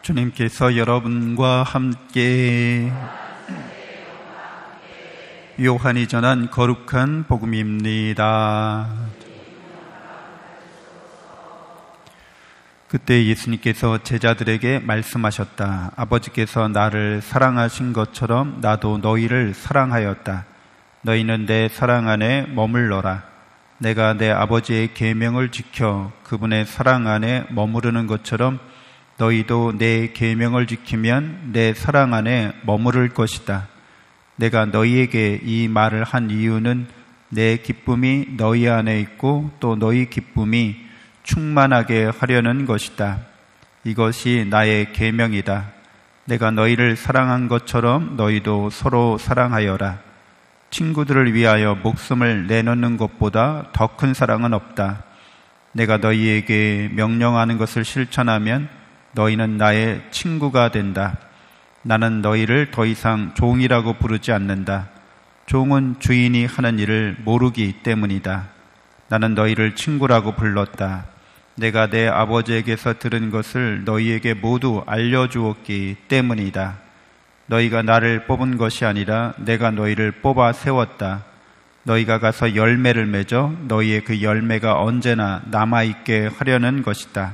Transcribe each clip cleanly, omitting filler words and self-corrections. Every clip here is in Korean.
주님께서 여러분과 함께 요한이 전한 거룩한 복음입니다. 그때 예수님께서 제자들에게 말씀하셨다. 아버지께서 나를 사랑하신 것처럼 나도 너희를 사랑하였다. 너희는 내 사랑 안에 머물러라. 내가 내 아버지의 계명을 지켜 그분의 사랑 안에 머무르는 것처럼 너희도 내 계명을 지키면 내 사랑 안에 머무를 것이다. 내가 너희에게 이 말을 한 이유는 내 기쁨이 너희 안에 있고 또 너희 기쁨이 충만하게 하려는 것이다. 이것이 나의 계명이다. 내가 너희를 사랑한 것처럼 너희도 서로 사랑하여라. 친구들을 위하여 목숨을 내놓는 것보다 더 큰 사랑은 없다. 내가 너희에게 명령하는 것을 실천하면 너희는 나의 친구가 된다. 나는 너희를 더 이상 종이라고 부르지 않는다. 종은 주인이 하는 일을 모르기 때문이다. 나는 너희를 친구라고 불렀다. 내가 내 아버지에게서 들은 것을 너희에게 모두 알려주었기 때문이다. 너희가 나를 뽑은 것이 아니라 내가 너희를 뽑아 세웠다. 너희가 가서 열매를 맺어 너희의 그 열매가 언제나 남아있게 하려는 것이다.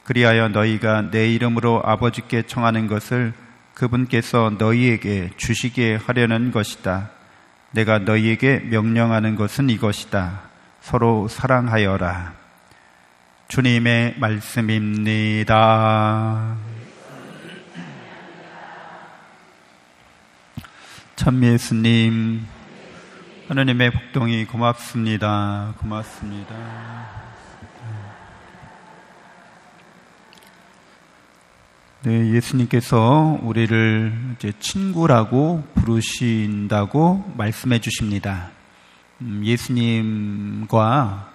그리하여 너희가 내 이름으로 아버지께 청하는 것을 그분께서 너희에게 주시게 하려는 것이다. 내가 너희에게 명령하는 것은 이것이다. 서로 사랑하여라. 주님의 말씀입니다. 참 예수님, 하나님의 복동이 고맙습니다. 고맙습니다. 네, 예수님께서 우리를 이제 친구라고 부르신다고 말씀해 주십니다. 예수님과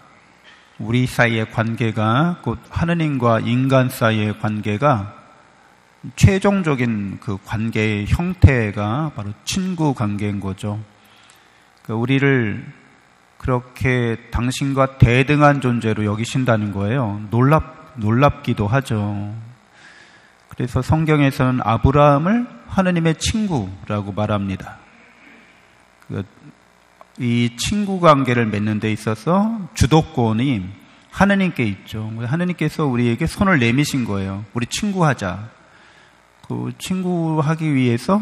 우리 사이의 관계가, 곧 하느님과 인간 사이의 관계가 최종적인 그 관계의 형태가 바로 친구 관계인 거죠. 그러니까 우리를 그렇게 당신과 대등한 존재로 여기신다는 거예요. 놀랍기도 하죠. 그래서 성경에서는 아브라함을 하느님의 친구라고 말합니다. 이 친구 관계를 맺는 데 있어서 주도권이 하느님께 있죠. 하느님께서 우리에게 손을 내미신 거예요. 우리 친구하자. 그 친구하기 위해서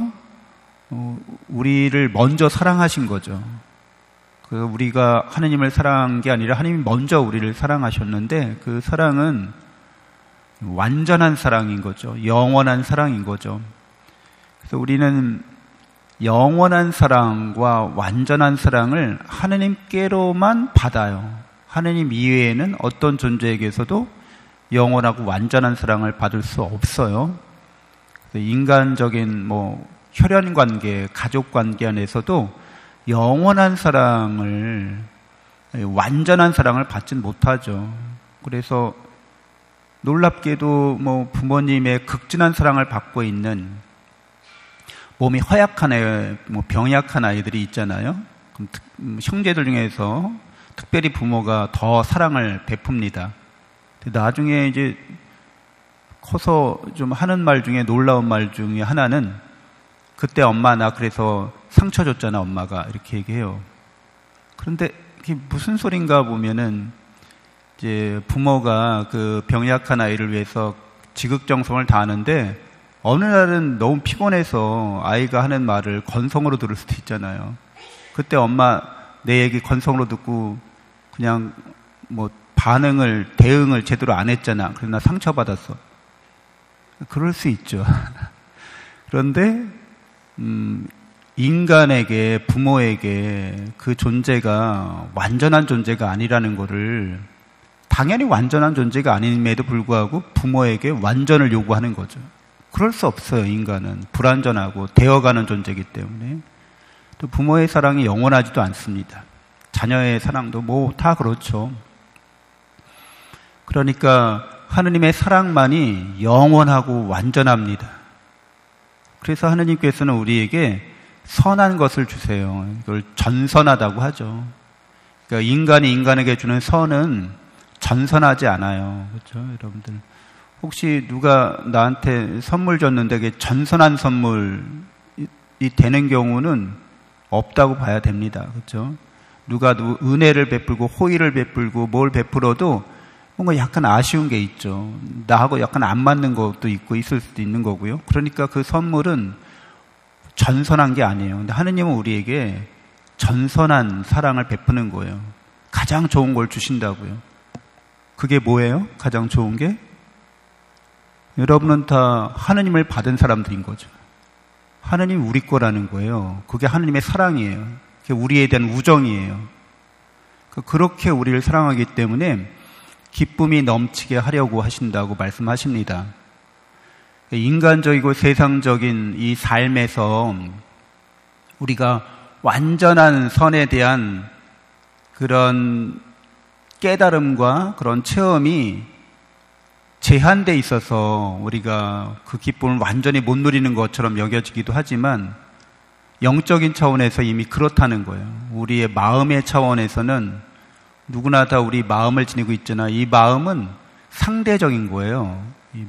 우리를 먼저 사랑하신 거죠. 우리가 하느님을 사랑한 게 아니라 하느님이 먼저 우리를 사랑하셨는데 그 사랑은 완전한 사랑인 거죠. 영원한 사랑인 거죠. 그래서 우리는 영원한 사랑과 완전한 사랑을 하느님께로만 받아요. 하느님 이외에는 어떤 존재에게서도 영원하고 완전한 사랑을 받을 수 없어요. 그래서 인간적인 혈연 관계, 가족 관계 안에서도 영원한 사랑을, 완전한 사랑을 받진 못하죠. 그래서 놀랍게도 부모님의 극진한 사랑을 받고 있는 몸이 허약한 병약한 아이들이 있잖아요. 그럼 형제들 중에서 특별히 부모가 더 사랑을 베풉니다. 나중에 이제 커서 좀 하는 말 중에 놀라운 말 중에 하나는 그때 엄마 나 그래서 상처 줬잖아 엄마가 이렇게 얘기해요. 그런데 그게 무슨 소린가 보면은 이제 부모가 그 병약한 아이를 위해서 지극정성을 다하는데 어느 날은 너무 피곤해서 아이가 하는 말을 건성으로 들을 수도 있잖아요. 그때 엄마 내 얘기 건성으로 듣고 그냥 대응을 제대로 안 했잖아. 그래서 나 상처받았어. 그럴 수 있죠. 그런데 인간에게, 부모에게 그 존재가 완전한 존재가 아니라는 거를, 당연히 완전한 존재가 아님에도 불구하고 부모에게 완전을 요구하는 거죠. 그럴 수 없어요. 인간은 불완전하고 되어가는 존재이기 때문에. 또 부모의 사랑이 영원하지도 않습니다. 자녀의 사랑도 다 그렇죠. 그러니까 하느님의 사랑만이 영원하고 완전합니다. 그래서 하느님께서는 우리에게 선한 것을 주세요. 이걸 전선하다고 하죠. 그러니까 인간이 인간에게 주는 선은 전선하지 않아요. 그렇죠, 여러분들? 혹시 누가 나한테 선물 줬는데 그게 전선한 선물이 되는 경우는 없다고 봐야 됩니다. 그렇죠? 누가 은혜를 베풀고 호의를 베풀고 뭘 베풀어도 뭔가 약간 아쉬운 게 있죠. 나하고 약간 안 맞는 것도 있고 있을 수도 있는 거고요. 그러니까 그 선물은 전선한 게 아니에요. 근데 하느님은 우리에게 전선한 사랑을 베푸는 거예요. 가장 좋은 걸 주신다고요. 그게 뭐예요? 가장 좋은 게? 여러분은 다 하느님을 받은 사람들인 거죠. 하느님이 우리 거라는 거예요. 그게 하느님의 사랑이에요. 그게 우리에 대한 우정이에요. 그렇게 우리를 사랑하기 때문에 기쁨이 넘치게 하려고 하신다고 말씀하십니다. 인간적이고 세상적인 이 삶에서 우리가 완전한 선에 대한 그런 깨달음과 그런 체험이 제한돼 있어서 우리가 그 기쁨을 완전히 못 누리는 것처럼 여겨지기도 하지만 영적인 차원에서 이미 그렇다는 거예요. 우리의 마음의 차원에서는 누구나 다 우리 마음을 지니고 있잖아. 이 마음은 상대적인 거예요. 이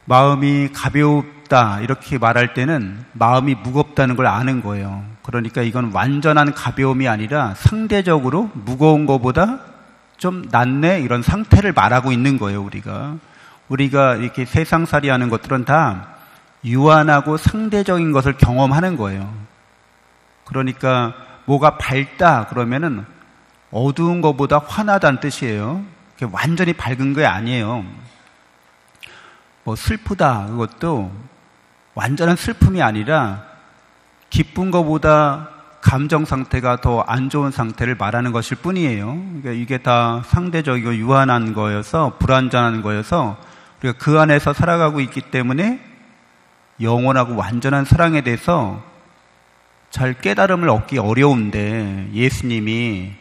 마음이 가볍다 이렇게 말할 때는 마음이 무겁다는 걸 아는 거예요. 그러니까 이건 완전한 가벼움이 아니라 상대적으로 무거운 것보다 좀 낫네 이런 상태를 말하고 있는 거예요. 우리가 이렇게 세상살이 하는 것들은 다 유한하고 상대적인 것을 경험하는 거예요. 그러니까 뭐가 밝다 그러면은 어두운 것보다 환하다는 뜻이에요. 완전히 밝은 게 아니에요. 뭐 슬프다 그것도 완전한 슬픔이 아니라 기쁜 것보다 감정 상태가 더 안 좋은 상태를 말하는 것일 뿐이에요. 그러니까 이게 다 상대적이고 유한한 거여서 불완전한 거여서 우리가 그 안에서 살아가고 있기 때문에 영원하고 완전한 사랑에 대해서 잘 깨달음을 얻기 어려운데 예수님이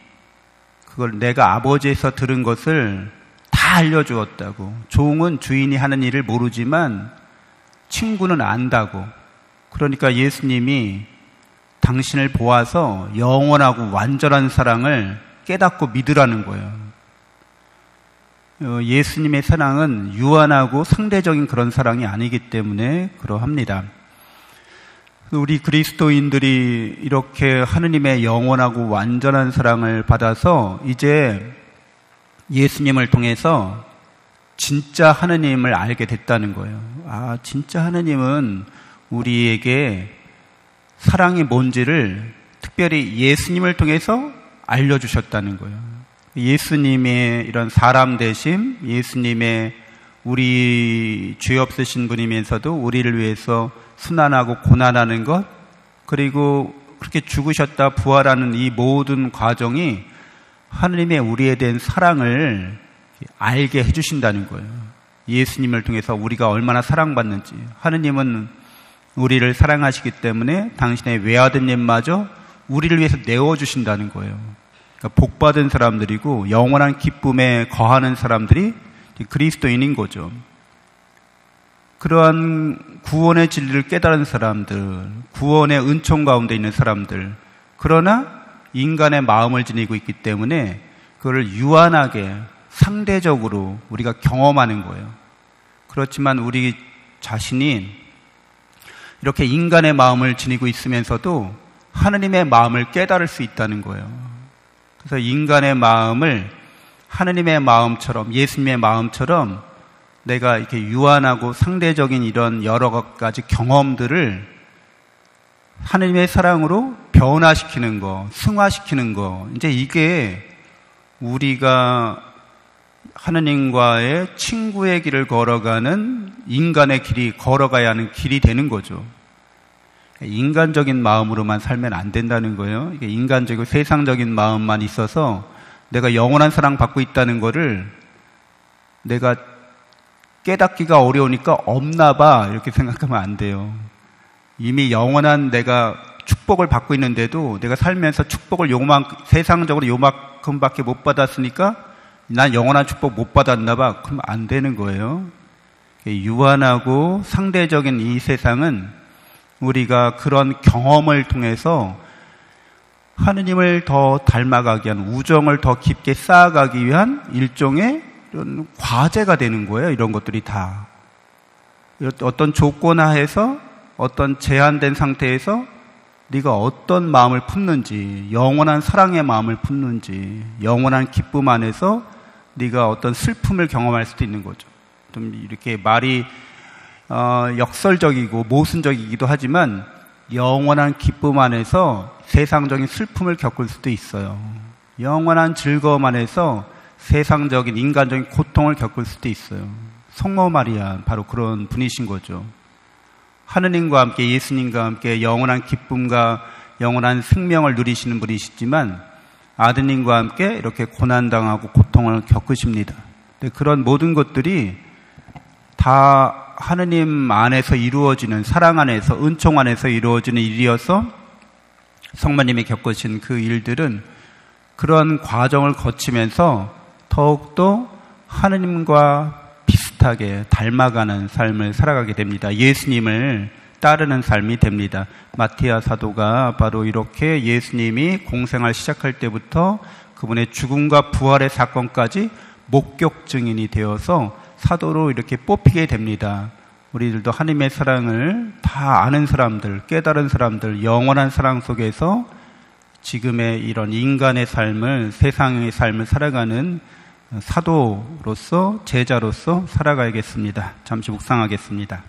그걸 내가 아버지에서 들은 것을 다 알려주었다고. 종은 주인이 하는 일을 모르지만 친구는 안다고. 그러니까 예수님이 당신을 보아서 영원하고 완전한 사랑을 깨닫고 믿으라는 거예요. 예수님의 사랑은 유한하고 상대적인 그런 사랑이 아니기 때문에 그러합니다. 우리 그리스도인들이 이렇게 하느님의 영원하고 완전한 사랑을 받아서 이제 예수님을 통해서 진짜 하느님을 알게 됐다는 거예요. 아, 진짜 하느님은 우리에게 사랑이 뭔지를 특별히 예수님을 통해서 알려주셨다는 거예요. 예수님의 이런 사람 되심, 예수님의 우리 죄 없으신 분이면서도 우리를 위해서 순환하고 고난하는 것, 그리고 그렇게 죽으셨다 부활하는 이 모든 과정이 하느님의 우리에 대한 사랑을 알게 해주신다는 거예요. 예수님을 통해서 우리가 얼마나 사랑받는지. 하느님은 우리를 사랑하시기 때문에 당신의 외아드님마저 우리를 위해서 내어주신다는 거예요. 그러니까 복받은 사람들이고 영원한 기쁨에 거하는 사람들이 그리스도인인 거죠. 그러한 구원의 진리를 깨달은 사람들, 구원의 은총 가운데 있는 사람들, 그러나 인간의 마음을 지니고 있기 때문에 그걸 유한하게 상대적으로 우리가 경험하는 거예요. 그렇지만 우리 자신이 이렇게 인간의 마음을 지니고 있으면서도 하느님의 마음을 깨달을 수 있다는 거예요. 그래서 인간의 마음을 하느님의 마음처럼, 예수님의 마음처럼 내가 이렇게 유한하고 상대적인 이런 여러 가지 경험들을 하느님의 사랑으로 변화시키는 거, 승화시키는 거, 이제 이게 우리가 하느님과의 친구의 길을 걸어가는 인간의 길이 걸어가야 하는 길이 되는 거죠. 인간적인 마음으로만 살면 안 된다는 거예요. 이게 인간적이고 세상적인 마음만 있어서 내가 영원한 사랑 받고 있다는 거를 내가 깨닫기가 어려우니까 없나 봐 이렇게 생각하면 안 돼요. 이미 영원한 내가 축복을 받고 있는데도 내가 살면서 축복을 세상적으로 요만큼밖에 못 받았으니까 난 영원한 축복 못 받았나 봐. 그럼 안 되는 거예요. 유한하고 상대적인 이 세상은 우리가 그런 경험을 통해서 하느님을 더 닮아가기 위한, 우정을 더 깊게 쌓아가기 위한 일종의 이런 과제가 되는 거예요. 이런 것들이 다. 어떤 조건 하에서 어떤 제한된 상태에서 네가 어떤 마음을 품는지, 영원한 사랑의 마음을 품는지, 영원한 기쁨 안에서 네가 어떤 슬픔을 경험할 수도 있는 거죠. 좀 이렇게 말이 역설적이고 모순적이기도 하지만 영원한 기쁨 안에서 세상적인 슬픔을 겪을 수도 있어요. 영원한 즐거움 안에서 세상적인 인간적인 고통을 겪을 수도 있어요. 성모 마리아 바로 그런 분이신 거죠. 하느님과 함께 예수님과 함께 영원한 기쁨과 영원한 생명을 누리시는 분이시지만 아드님과 함께 이렇게 고난당하고 고통을 겪으십니다. 그런 모든 것들이 다 하느님 안에서 이루어지는, 사랑 안에서, 은총 안에서 이루어지는 일이어서 성모님이 겪으신 그 일들은 그런 과정을 거치면서 더욱더 하느님과 비슷하게 닮아가는 삶을 살아가게 됩니다. 예수님을 따르는 삶이 됩니다. 마티아 사도가 바로 이렇게 예수님이 공생활 시작할 때부터 그분의 죽음과 부활의 사건까지 목격 증인이 되어서 사도로 이렇게 뽑히게 됩니다. 우리들도 하나님의 사랑을 다 아는 사람들, 깨달은 사람들, 영원한 사랑 속에서 지금의 이런 인간의 삶을, 세상의 삶을 살아가는 사도로서, 제자로서 살아가야겠습니다. 잠시 묵상하겠습니다.